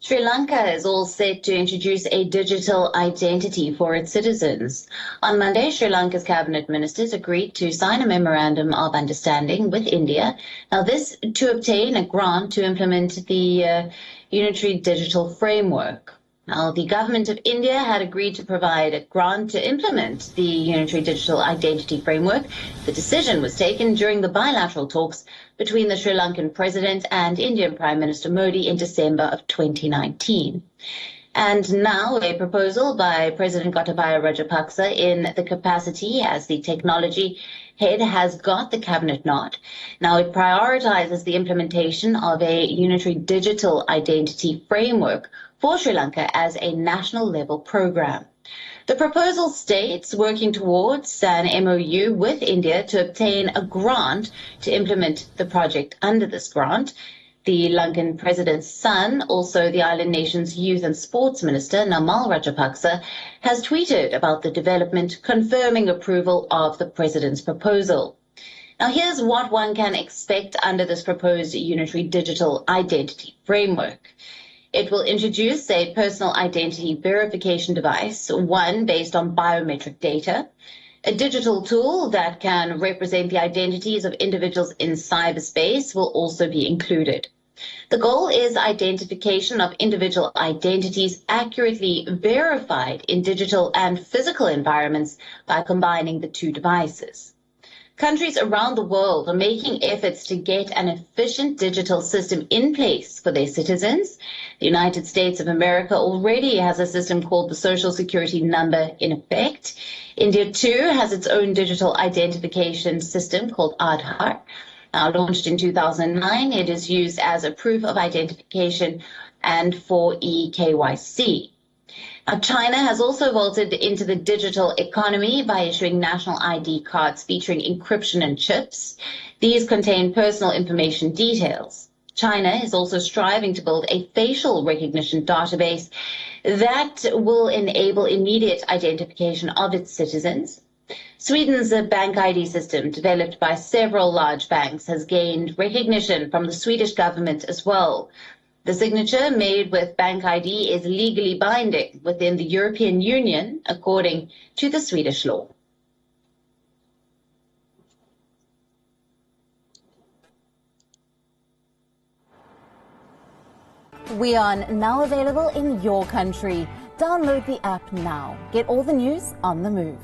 Sri Lanka is all set to introduce a digital identity for its citizens. On Monday, Sri Lanka's cabinet ministers agreed to sign a Memorandum of Understanding with India. Now, this to obtain a grant to implement the unitary digital framework. Now, the government of India had agreed to provide a grant to implement the unitary digital identity framework. The decision was taken during the bilateral talks between the Sri Lankan President and Indian Prime Minister Modi in December of 2019. And now a proposal by President Gotabaya Rajapaksa in the capacity as the technology head has got the cabinet nod. Now it prioritizes the implementation of a unitary digital identity framework for Sri Lanka as a national level program. The proposal states working towards an MoU with India to obtain a grant to implement the project. Under this grant, the Lankan President's son, also the island nation's youth and sports minister, Namal Rajapaksa, has tweeted about the development, confirming approval of the President's proposal. Now, here's what one can expect under this proposed unitary digital identity framework. It will introduce a personal identity verification device, one based on biometric data, a digital tool that can represent the identities of individuals in cyberspace will also be included. The goal is identification of individual identities accurately verified in digital and physical environments by combining the two devices. Countries around the world are making efforts to get an efficient digital system in place for their citizens. The United States of America already has a system called the Social Security Number in effect. India, too, has its own digital identification system called Aadhaar. Launched in 2009, it is used as a proof of identification and for eKYC. Now, China has also vaulted into the digital economy by issuing national ID cards featuring encryption and chips. These contain personal information details. China is also striving to build a facial recognition database that will enable immediate identification of its citizens. Sweden's bank ID system, developed by several large banks, has gained recognition from the Swedish government as well. The signature made with Bank ID is legally binding within the European Union, according to the Swedish law. WION, now available in your country. Download the app now. Get all the news on the move.